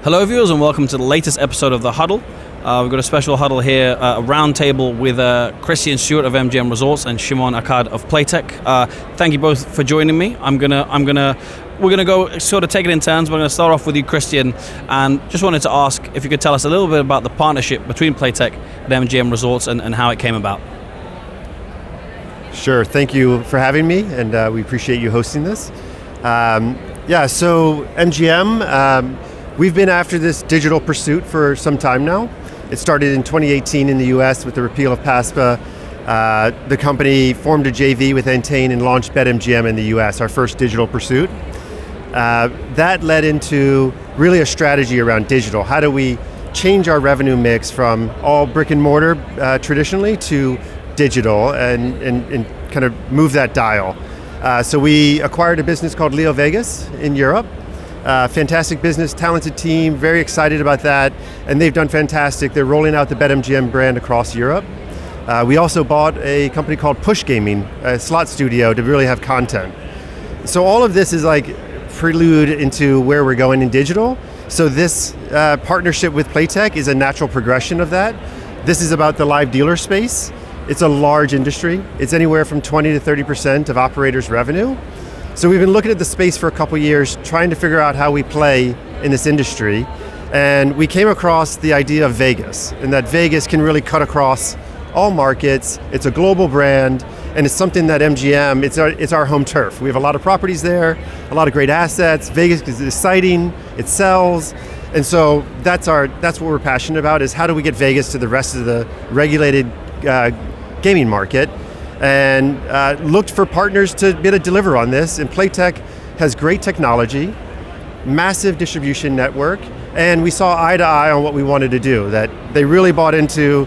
Hello viewers and welcome to the latest episode of The Huddle. We've got a special huddle here, a roundtable with Christian Stuart of MGM Resorts and Shimon Akad of Playtech. Thank you both for joining me. We're gonna go sort of take it in turns. We're gonna start off with you, Christian, and just wanted to ask if you could tell us a little bit about the partnership between Playtech and MGM Resorts and how it came about. Sure, thank you for having me, and we appreciate you hosting this. So MGM, we've been after this digital pursuit for some time now. It started in 2018 in the US with the repeal of PASPA. The company formed a JV with Entain and launched BetMGM in the US, our first digital pursuit. That led into really a strategy around digital. How do we change our revenue mix from all brick and mortar traditionally to digital and kind of move that dial? So we acquired a business called LeoVegas in Europe. Fantastic business, talented team, very excited about that, and they've done fantastic. They're rolling out the BetMGM brand across Europe. We also bought a company called Push Gaming, a slot studio, to really have content. So all of this is like prelude into where we're going in digital. So this partnership with Playtech is a natural progression of that. This is about the live dealer space. It's a large industry. It's anywhere from 20 to 30% of operators' revenue. So we've been looking at the space for a couple years, trying to figure out how we play in this industry. And we came across the idea of Vegas, and that Vegas can really cut across all markets. It's a global brand, and it's something that MGM, it's our home turf. We have a lot of properties there, a lot of great assets. Vegas is exciting, it sells. And so that's what we're passionate about, is how do we get Vegas to the rest of the regulated gaming market, and looked for partners to be able to deliver on this. And Playtech has great technology, massive distribution network, and we saw eye to eye on what we wanted to do, that they really bought into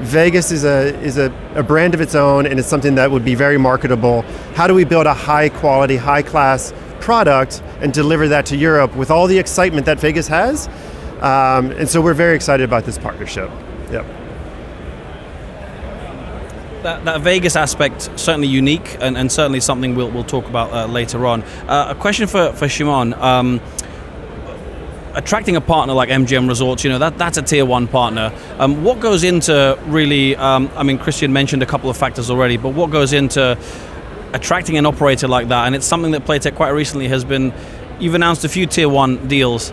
Vegas is a brand of its own, and it's something that would be very marketable. How do we build a high quality, high class product and deliver that to Europe with all the excitement that Vegas has? And so we're very excited about this partnership. Yep. That Vegas aspect, certainly unique, and certainly something we'll talk about later on. A question for Shimon. Attracting a partner like MGM Resorts, that's a tier one partner. What goes into really, Christian mentioned a couple of factors already, but what goes into attracting an operator like that? And it's something that Playtech quite recently you've announced a few tier one deals.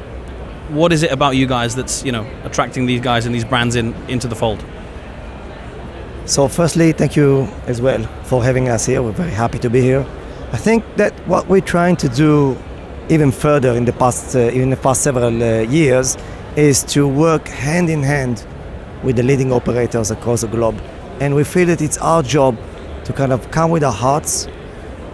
What is it about you guys that's, attracting these guys and these brands into the fold? So firstly, thank you as well for having us here. We're very happy to be here. I think that what we're trying to do even further in the past several years is to work hand in hand with the leading operators across the globe. And we feel that it's our job to kind of come with our hearts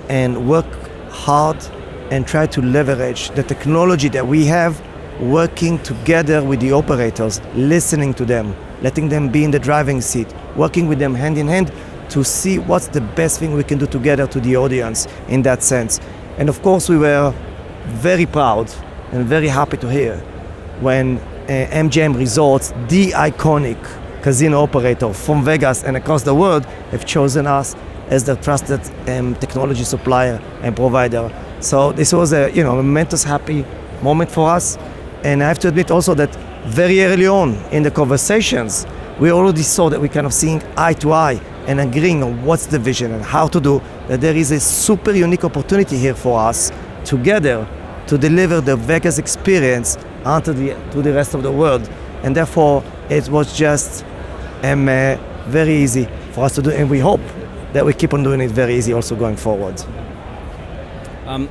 and work hard and try to leverage the technology that we have, working together with the operators, listening to them, letting them be in the driving seat, working with them hand in hand to see what's the best thing we can do together to the audience in that sense. And of course, we were very proud and very happy to hear when MGM Resorts, the iconic casino operator from Vegas and across the world, have chosen us as their trusted technology supplier and provider. So this was a momentous happy moment for us. And I have to admit also that very early on in the conversations, we already saw that we kind of seeing eye to eye and agreeing on what's the vision and how to do, that there is a super unique opportunity here for us together to deliver the Vegas experience to the rest of the world. And therefore, it was just very easy for us to do, and we hope that we keep on doing it very easy also going forward.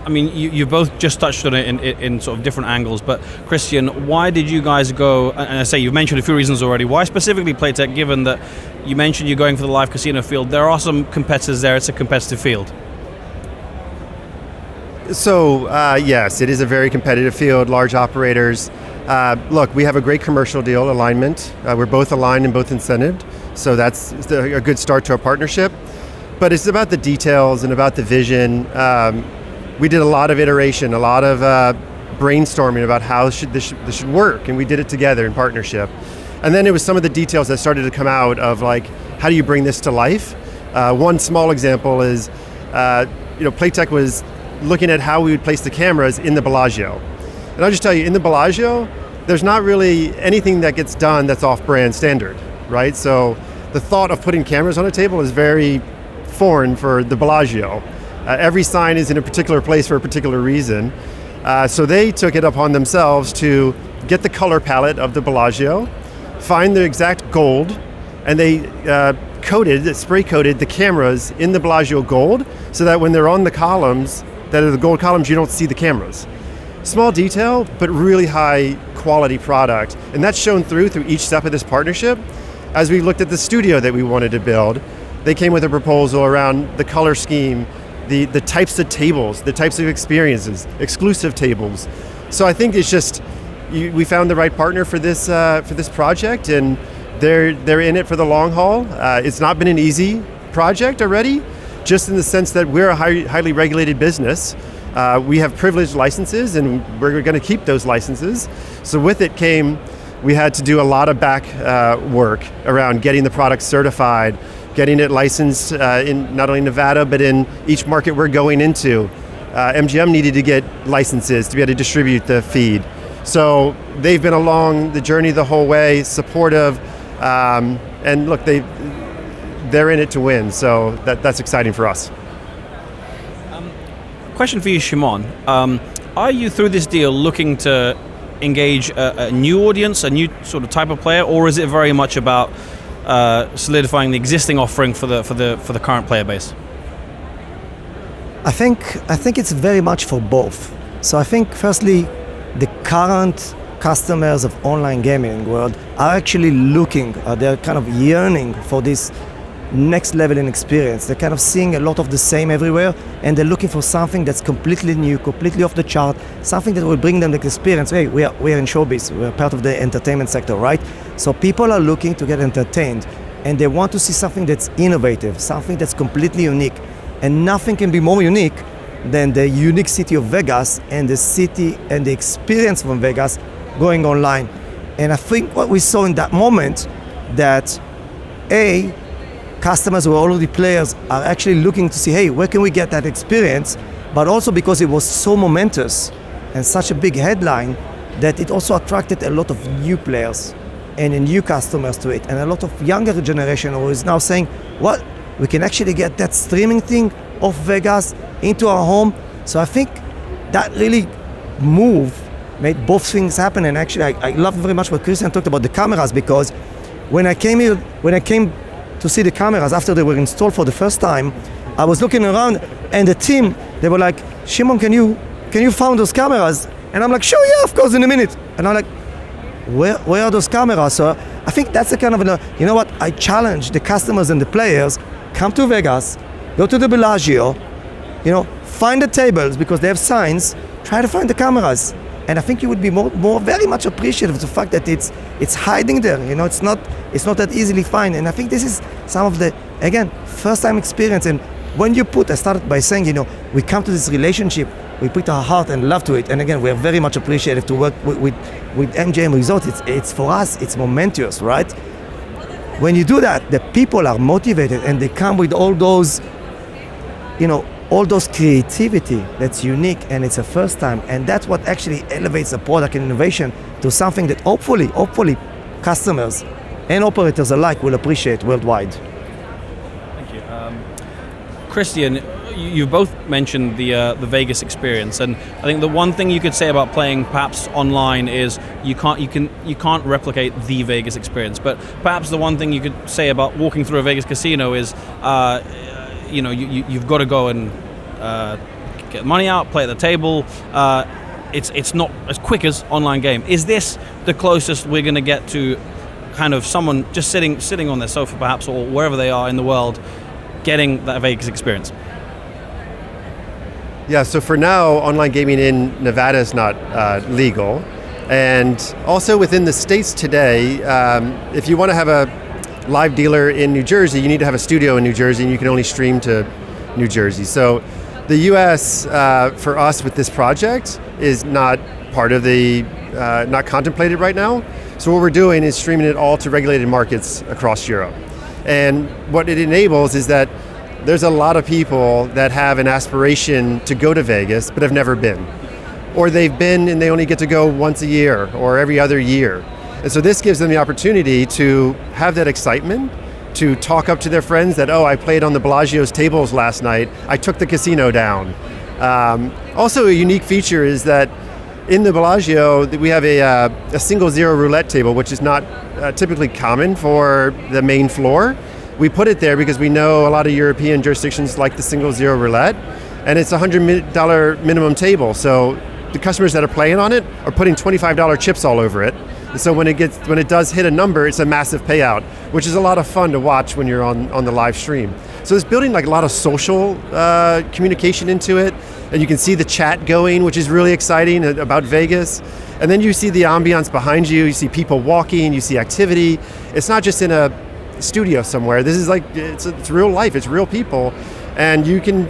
You both just touched on it in sort of different angles, but Christian, why did you guys go, and I say you've mentioned a few reasons already, why specifically Playtech, given that you mentioned you're going for the live casino field? There are some competitors there, it's a competitive field. So yes, it is a very competitive field, large operators. Look, we have a great commercial deal alignment. We're both aligned and both incentived, so that's a good start to our partnership. But it's about the details and about the vision. We did a lot of iteration, a lot of brainstorming about how this should work, and we did it together in partnership. And then it was some of the details that started to come out of, like, how do you bring this to life? One small example is, Playtech was looking at how we would place the cameras in the Bellagio. And I'll just tell you, in the Bellagio, there's not really anything that gets done that's off-brand standard, right? So the thought of putting cameras on a table is very foreign for the Bellagio. Every sign is in a particular place for a particular reason. So they took it upon themselves to get the color palette of the Bellagio, find the exact gold, and they spray coated the cameras in the Bellagio gold so that when they're on the columns, that are the gold columns, you don't see the cameras. Small detail, but really high quality product. And that's shown through each step of this partnership. As we looked at the studio that we wanted to build, they came with a proposal around the color scheme, the types of tables, the types of experiences, exclusive tables. So I think it's just, we found the right partner for this project, and they're in it for the long haul. It's not been an easy project already, just in the sense that we're a highly regulated business. We have privileged licenses, and we're going to keep those licenses. So with it came, we had to do a lot of back work around getting the product certified, getting it licensed in not only Nevada, but in each market we're going into. MGM needed to get licenses to be able to distribute the feed. So they've been along the journey the whole way, supportive, and look, they're in it to win, so that's exciting for us. Question for you, Shimon. Are you, through this deal, looking to engage a new audience, a new sort of type of player, or is it very much about solidifying the existing offering for the current player base? I think it's very much for both. So I think firstly, the current customers of online gaming world are actually looking, they're kind of yearning for this next level in experience. They're kind of seeing a lot of the same everywhere, and they're looking for something that's completely new, completely off the chart, something that will bring them the experience. Hey, we are in showbiz, we're part of the entertainment sector, right? So people are looking to get entertained, and they want to see something that's innovative, something that's completely unique. And nothing can be more unique than the unique city of Vegas and the city and the experience from Vegas going online. And I think what we saw in that moment, that customers who are already players are actually looking to see, hey, where can we get that experience? But also because it was so momentous and such a big headline that it also attracted a lot of new players and new customers to it, and a lot of younger generation who is now saying, what? We can actually get that streaming thing of Vegas into our home. So I think that really move made both things happen. And actually I love very much what Christian talked about the cameras, because when I came to see the cameras after they were installed for the first time, I was looking around, and the team, they were like, Shimon, can you find those cameras? And I'm like, sure, yeah, of course, in a minute. And I'm like, where are those cameras? So I think that's the kind of, you know what, I challenge the customers and the players, come to Vegas, go to the Bellagio, find the tables because they have signs, try to find the cameras. And I think you would be more very much appreciative of the fact that it's hiding there. It's not that easily find. And I think this is some of the, again, first time experience. And when I started by saying, we come to this relationship, we put our heart and love to it. And again, we are very much appreciative to work with MGM Resorts. It's for us, it's momentous, right? When you do that, the people are motivated and they come with all those, all those creativity that's unique, and it's a first time, and that's what actually elevates the product and innovation to something that hopefully customers and operators alike will appreciate worldwide. Thank you. Christian, you both mentioned the Vegas experience, and I think the one thing you could say about playing perhaps online is you can't replicate the Vegas experience. But perhaps the one thing you could say about walking through a Vegas casino is, you've got to go and get money out, play at the table. It's not as quick as online game. Is this the closest we're going to get to kind of someone just sitting on their sofa perhaps, or wherever they are in the world, getting that Vegas experience? Yeah, so for now, online gaming in Nevada is not legal. And also within the states today, if you want to have a live dealer in New Jersey, you need to have a studio in New Jersey, and you can only stream to New Jersey. So the US, for us with this project, is not part of not contemplated right now. So what we're doing is streaming it all to regulated markets across Europe. And what it enables is that there's a lot of people that have an aspiration to go to Vegas but have never been. or they've been and they only get to go once a year or every other year. And so this gives them the opportunity to have that excitement, to talk up to their friends that, oh, I played on the Bellagio's tables last night, I took the casino down. Also a unique feature is that in the Bellagio, we have a single zero roulette table, which is not typically common for the main floor. We put it there because we know a lot of European jurisdictions like the single zero roulette, and it's a $100 minimum table. So the customers that are playing on it are putting $25 chips all over it. And so when it does hit a number, it's a massive payout, which is a lot of fun to watch when you're on the live stream. So it's building like a lot of social communication into it, and you can see the chat going, which is really exciting about Vegas. And then you see the ambiance behind you, you see people walking, you see activity. It's not just in a studio somewhere. This is like, it's real life, it's real people. And you can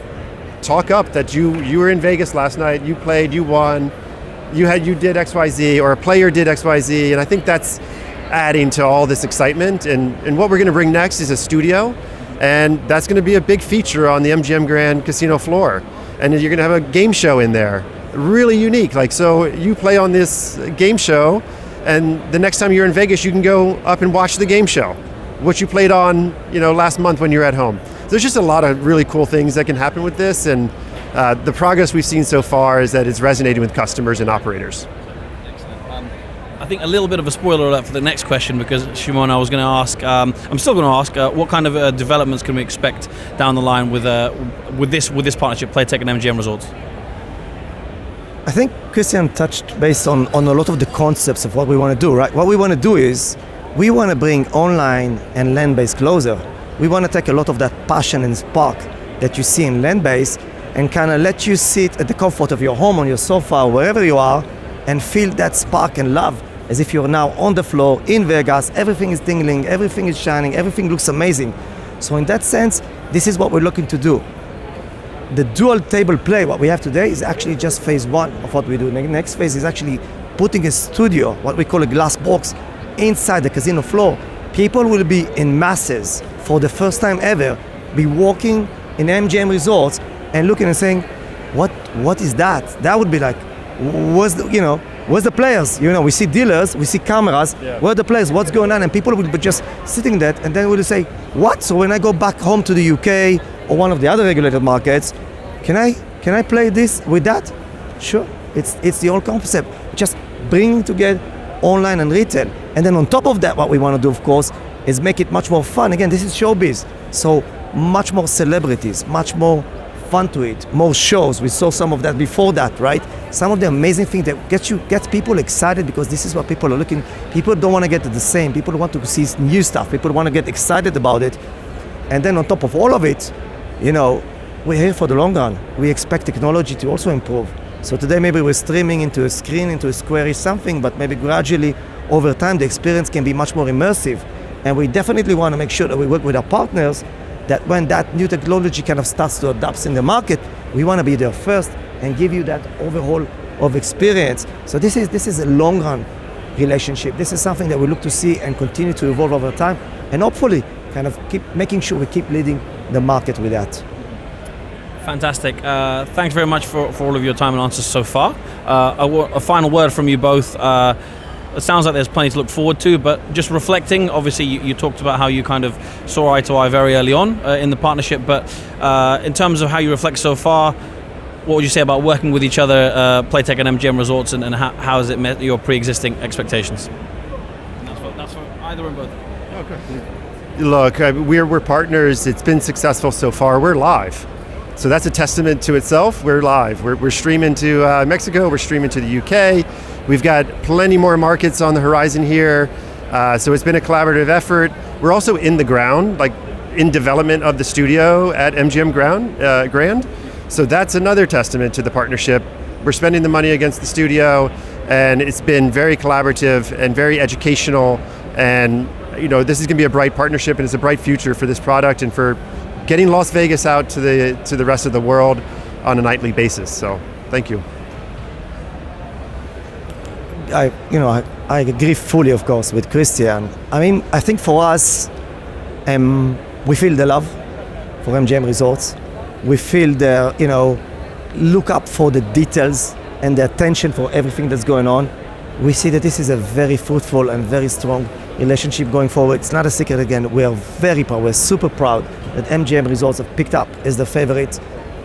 talk up that you were in Vegas last night, you played, you won, you did XYZ, or a player did XYZ, and I think that's adding to all this excitement. And what we're going to bring next is a studio, and that's going to be a big feature on the MGM Grand Casino floor. And you're going to have a game show in there, really unique. Like, so you play on this game show, and the next time you're in Vegas, you can go up and watch the game show, which you played on, last month when you're at home. So there's just a lot of really cool things that can happen with this, and the progress we've seen so far is that it's resonating with customers and operators. Excellent. I think a little bit of a spoiler alert for the next question, because Shimon, I was going to ask, I'm still going to ask, what kind of developments can we expect down the line with this partnership, Playtech and MGM Resorts? I think Christian touched based on a lot of the concepts of what we want to do, right? What we want to do is we want to bring online and land-based closer. We want to take a lot of that passion and spark that you see in land-based and kind of let you sit at the comfort of your home, on your sofa, wherever you are, and feel that spark and love as if you're now on the floor in Vegas. Everything is tingling, everything is shining, everything looks amazing. So in that sense, this is what we're looking to do. The dual table play, what we have today, is actually just phase one of what we do. The next phase is actually putting a studio, what we call a glass box, inside the casino floor. People will be in masses for the first time ever, be walking in MGM Resorts and looking and saying, what is that? That would be like, where's the players? We see dealers, we see cameras, where are the players, what's going on? And people will be just sitting there, and then will say, what? So when I go back home to the UK or one of the other regulated markets, can I play this with that? Sure, it's the old concept, just bringing together online and retail. And then on top of that, what we want to do, of course, is make it much more fun. Again, this is showbiz, so much more celebrities, much more fun to it, more shows. We saw some of that before that, right? Some of the amazing things that gets people excited, because this is what people are looking. People don't want to get the same. People want to see new stuff. People want to get excited about it. And then on top of all of it, we're here for the long run. We expect technology to also improve. So today maybe we're streaming into a screen, into a square something, but maybe gradually over time the experience can be much more immersive. And we definitely want to make sure that we work with our partners, that when that new technology kind of starts to adapt in the market, we want to be there first and give you that overhaul of experience. So this is a long run relationship. This is something that we look to see and continue to evolve over time, and hopefully kind of keep making sure we keep leading the market with that. Fantastic. Thanks very much for all of your time and answers so far. A final word from you both. It sounds like there's plenty to look forward to, but just reflecting, obviously you talked about how you kind of saw eye to eye very early on in the partnership, but in terms of how you reflect so far, what would you say about working with each other, Playtech and MGM Resorts, and how has it met your pre-existing expectations? That's for either or both. Okay. Look, we're partners. It's been successful so far. We're live. So that's a testament to itself. We're live. We're streaming to Mexico. We're streaming to the UK. We've got plenty more markets on the horizon here. So it's been a collaborative effort. We're also in the ground, like in development of the studio at MGM Grand. So that's another testament to the partnership. We're spending the money against the studio, and it's been very collaborative and very educational. And this is going to be a bright partnership, and it's a bright future for this product and for getting Las Vegas out to the rest of the world on a nightly basis. So thank you. I agree fully, of course, with Christian. I mean, I think for us, we feel the love for MGM Resorts. We feel the, look up for the details and the attention for everything that's going on, we see that this is a very fruitful and very strong relationship going forward. It's not a secret again. We are very proud, we're super proud that MGM Resorts have picked up as the favorite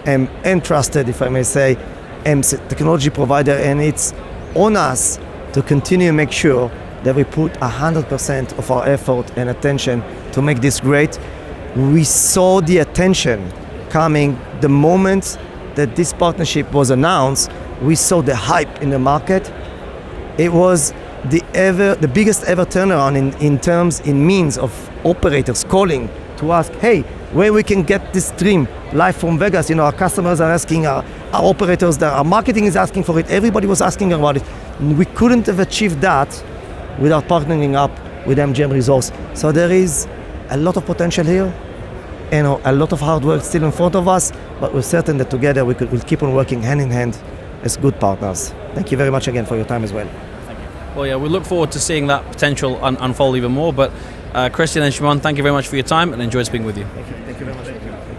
and trusted, if I may say, technology provider, and it's on us to continue to make sure that we put 100% of our effort and attention to make this great. We saw the attention coming the moment that this partnership was announced. We saw the hype in the market. It was the biggest ever turnaround in means of operators calling to ask, hey, where we can get this stream live from Vegas. Our customers are asking, our operators, our marketing is asking for it. Everybody was asking about it. We couldn't have achieved that without partnering up with MGM Resorts. So there is a lot of potential here, and a lot of hard work still in front of us, but we're certain that together we'll keep on working hand in hand as good partners. Thank you very much again for your time as well. Thank you. Well, yeah, we look forward to seeing that potential unfold even more, but Christian and Shimon, thank you very much for your time and enjoyed speaking with you. Thank you very much.